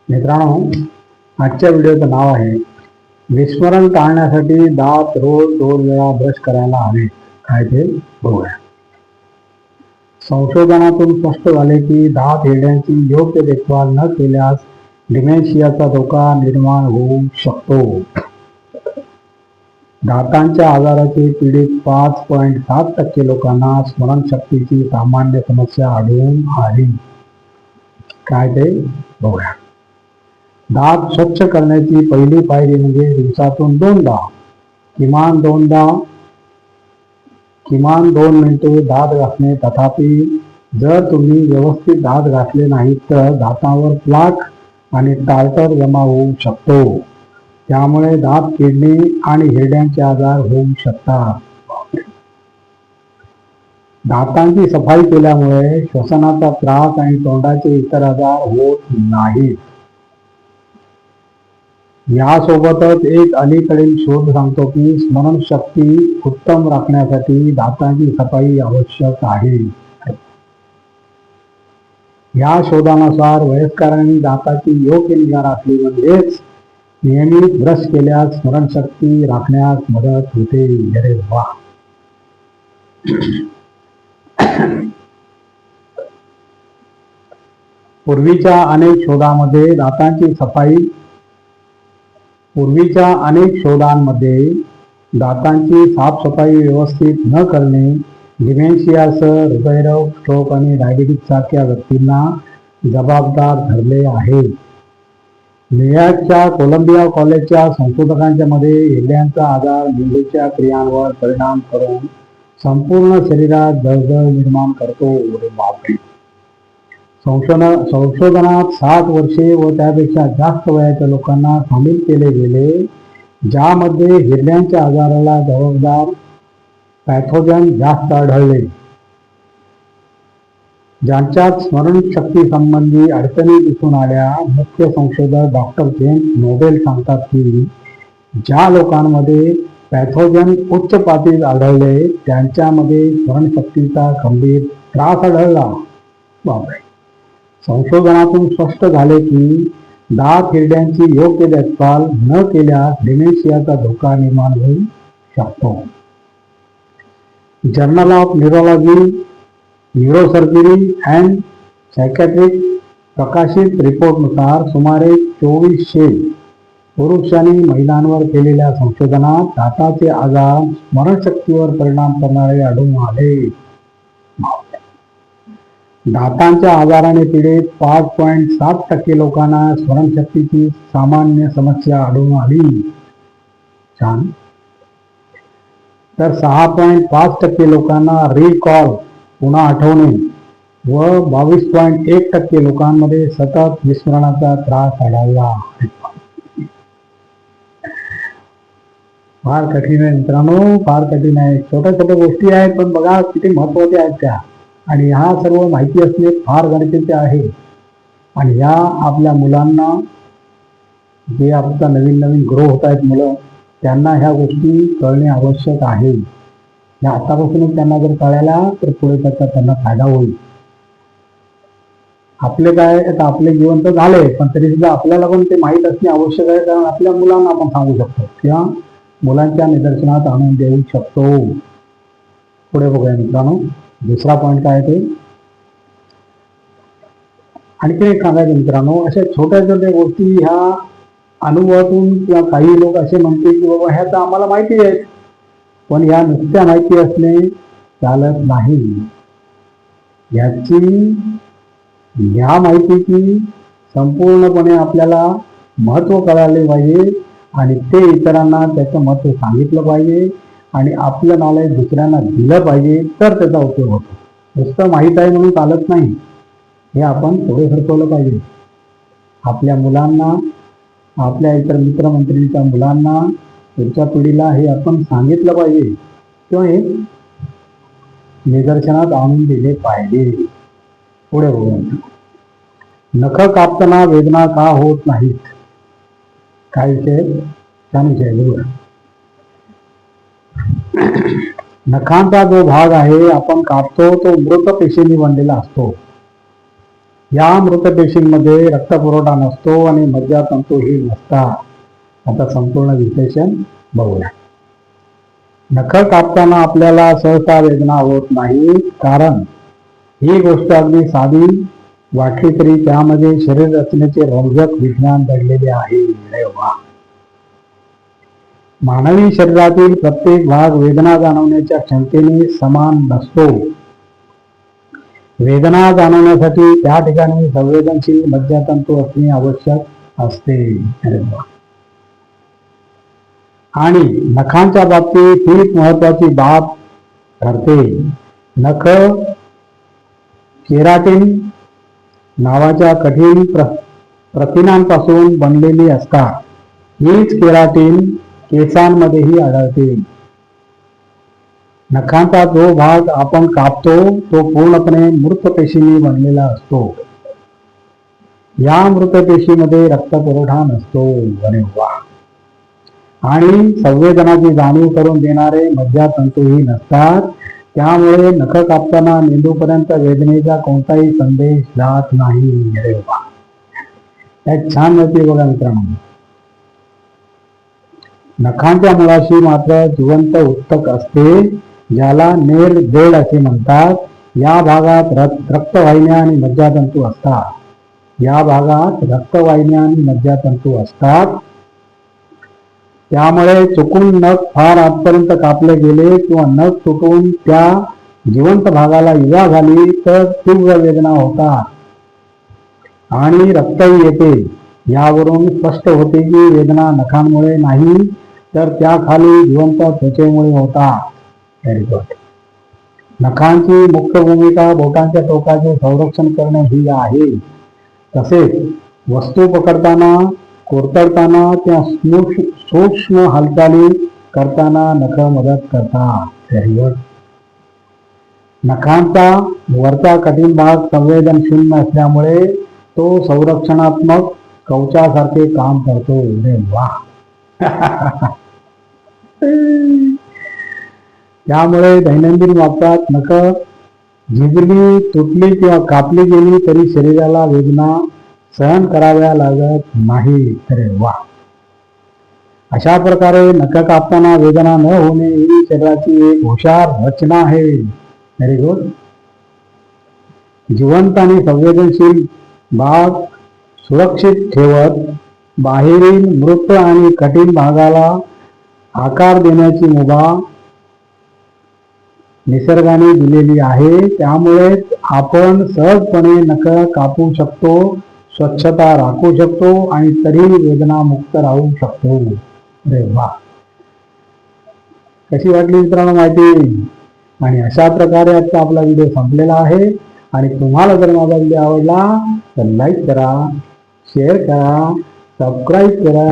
मित्रांनो, आजच्या व्हिडिओचं नाव आहे विस्मरण टाळण्यासाठी दात रोज 2 वेळा ब्रश करायला हवे. काय ते बघूया. संशोधनातून स्पष्ट झाले की दात हिरड्यांची योग्य देखभाल न केल्यास डिमेन्शियाचा धोका निर्माण होऊ शकतो. दातांच्या आजाराचे पीडित 5.7% लोकांना स्मरणशक्तीची सामान्य समस्या आढळून आली. काय ते बघूया. दात स्वच्छ करण्याची पहिली पायरी म्हणजे दिवसातून किमान 2 मिनिटे दात घासणे. तथापि जर तुम्ही व्यवस्थित दात घासले नाहीत तर दातावर प्लाक आणि टार्टर जमा होऊ शकतो. त्यामुळे दात किडनी आणि हिरड्यांचे आजार होऊ शकतात. दातांची सफाई केल्यामुळे श्वसनाचा त्रास आणि तोंडाचे इतर आजार होत नाहीत. यासोबतच एक अलीकडील शोध सांगतो की स्मरणशक्ती उत्तम राखण्यासाठी दातांची सफाई आवश्यक आहे. या शोधानुसार वयस्करांनी दाताची योग्य निगा राखली म्हणजेच नियमित ब्रश केल्यास स्मरणशक्ती राखण्यास मदत होते. अरे वा. पूर्वीच्या अनेक शोधांमध्ये दातांची साफसफाई व्यवस्थित न करणे डिमेन्शियासह हृदयरोग, स्ट्रोक आणि डायबिटीज सारख्या व्यक्तींना जबाबदार ठरले आहे. न्यूयॉर्कच्या कोलंबिया कॉलेजच्या संशोधकांच्या मध्ये हिरड्यांचा आजार मेंदूच्या क्रियांवर परिणाम करून संपूर्ण शरीरात जळजळ निर्माण करतो. संशोधनात 60 वर्षे व त्यापेक्षा जास्त वयाच्या लोकांना सामील केले गेले, ज्यामध्ये हिरड्यांच्या आजाराला जबाबदार पॅथोजन जास्त आढळले. ज्यांच्यात स्मरणशक्ती संबंधी अडचणी दिसून आल्या. मुख्य संशोधक डॉक्टर जेम्स नोबेल सांगतात की ज्या लोकांमध्ये पॅथोजन उच्च पातळीत आढळले त्यांच्यामध्ये स्मरणशक्तीचा गंभीर त्रास आढळला. संशोधनातून स्पष्ट झाले की दात हिरड्यांची योग्य देखभाल न केल्यास डिमेन्शियाचा धोका निर्माण होऊ शकतो. Journal of neurology, neurosurgery and psychiatric प्रकाशित रिपोर्टनुसार सुमारे 2400 पुरुष आणि महिलांवर केलेल्या संशोधनात दाताचे आजार स्मरणशक्तीवर परिणाम करणारे आढळून आले. दातांच्या आजाराने पीडित 5.7% लोकांना स्मरणशक्तीची सामान्य समस्या आढळून आली. छान. तर 6.5% लोकांना रिकॉल पुन्हा आठवणे व 22.1% लोकांमध्ये सतत विस्मरणाचा त्रास आढळला. फार कठीण आहे मित्रांनो, फार कठीण आहे. छोट्या छोट्या गोष्टी आहेत पण बघा किती महत्वाच्या आहेत त्या. आणि ह्या सर्व माहिती असणे फार गरजेचे आहे. आणि ह्या आपल्या मुलांना, जे आता नवीन ग्रो होत आहेत मुलं, त्यांना ह्या गोष्टी कळणे आवश्यक आहे. या आतापासूनच त्यांना जर कळायला तर पुढे त्याचा त्यांना फायदा होईल. आपले काय आता आपले जीवन तर झाले पण तरी सुद्धा आपल्याला पण ते माहीत असणे आवश्यक आहे. कारण आपल्या मुलांना आपण सांगू शकतो किंवा मुलांच्या निदर्शनात आणून देऊ शकतो. पुढे बघूया मित्रांनो. दुसरा पॉईंट काय ते आणखी एक सांगायचं मित्रांनो. अशा छोट्या छोट्या गोष्टी ह्या अनुभवातून किंवा काही लोक असे म्हणतील की बाबा ह्या तर आम्हाला माहिती आहे, पण या नुसत्या माहिती असणे चालत नाही. ह्या माहितीची संपूर्णपणे आपल्याला महत्त्व कळाले पाहिजे आणि ते इतरांना त्याचं महत्त्व सांगितलं पाहिजे आणि आपलं नॉलेज दुसऱ्यांना दिलं पाहिजे तर त्याचा उपयोग होतो. नुसतं माहीत आहे म्हणून चालत नाही. हे आपण पुढे सरकवलं पाहिजे. आपल्या मुलांना, आपल्या इतर मित्रमंडळींच्या मुलांना, पुढच्या पिढीला हे आपण सांगितलं पाहिजे किंवा हे निदर्शनात आणून दिले पाहिजे. पुढे बघूया. नख कापताना वेदना का होत नाहीत? काय विषय? छान विषय बघूया. नखांचा जो भाग आहे आपण कापतो तो मृत पेशींनी बनलेला असतो. या मृत पेशींमध्ये रक्तपुरवठा नसतो आणि मज्जातंतूही नसतात। आता संपूर्ण विश्लेषण बघूया। नख कापताना आपल्याला सहसा वेदना होत नाही, कारण ही गोष्ट अगदी साधी वाटली तरी त्यामध्ये शरीर रचनेचे रंजक विज्ञान दडलेले आहे। अरे वा! मानवी शरीरातील प्रत्येक भाग वेदना जाणवण्याच्या क्षमतेने समान नसतो। वेदना जाणवण्यासाठी त्या ठिकाणी संवेदनशील मज्जातंतू असणे आवश्यक असते। अरे वा! आणि नखांच्या बाबतीत ही महत्वाची बाब ठरते। नख केराटिन नावाच्या कठीण प्रथिनांपासून बनलेली असतात। हीच केराटिन केसांमध्येही आढळते। नखांचा जो भाग आपण कापतो तो पूर्णपणे मृत पेशींनी बनलेला असतो। या मृत पेशीमध्ये रक्तपुरवठा नसतो। अरे वा! आणि संवेदनाची जाणीव करून देणारे मज्जातंतूही नसतात। त्यामुळे नख कापताना मेंदूपर्यंत वेदनेचा कोणताही संदेश जात नाही। अरे वा! एक छान माहिती बघा मित्रांनो। नखांच्या मुळाशी मात्र जिवंत उत्तक असते, ज्याला नेर बेड असे म्हणतात। या भागात रक्तवाहिन्या आणि मज्जातंतू असतात। या भागात रक्तवाहिन्या आणि मज्जातंतू असतात। त्यामुळे चुकून नख फार आतपर्यंत कापले गेले किंवा नख तुटून त्या जिवंत भागाला इजा झाली तर तीव्र वेदना होतात आणि रक्तही येते। यावरून स्पष्ट होते की वेदना नखांमुळे नाही, तर त्याखाली जिवंत त्वचेमुळे होतात। Very good. नखांची मुख्य भूमिका बोटांच्या टोकाचे संरक्षण करणे ही आहे। तसेच वस्तू पकडताना, कोरतडताना त्या सूक्ष्म हालचाली करताना नख मदत करतात। Very good. नखांचा वरचा कठीण भाग संवेदनशील नसल्यामुळे तो संरक्षणात्मक कवचासारखे काम करतो। अरे वा! त्यामुळे दैनंदिन वापरात नख झिजली, तुटली किंवा कापली गेली तरी शरीराला वेदना सहन कराव्या लागत नाही। अरे वा! अशा प्रकारे नख कापताना वेदना न होणे ही शरीराची एक हुशार रचना आहे। Very good. जिवंत आणि संवेदनशील भाग सुरक्षित ठेवत बाहेरील मृत आणि कठीण भागाला आकार देण्याची मुभा निसर्गाने दिलेली आहे। त्यामुळे आपण सहजपणे नख कापू शकतो, स्वच्छता राखू शकतो आणि तरी वेदना मुक्त राहू शकतो। अरे वा! कशी वाटली मित्रांनो माहिती? आणि अशा प्रकारे आजचा आपला व्हिडिओ संपलेला आहे। आणि तुम्हाला जर माझा व्हिडिओ आवडला तर लाईक करा, शेअर करा, सबस्क्राईब करा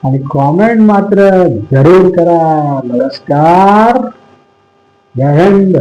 आणि कॉमेंट मात्र जरूर करा। नमस्कार, जय हिंद।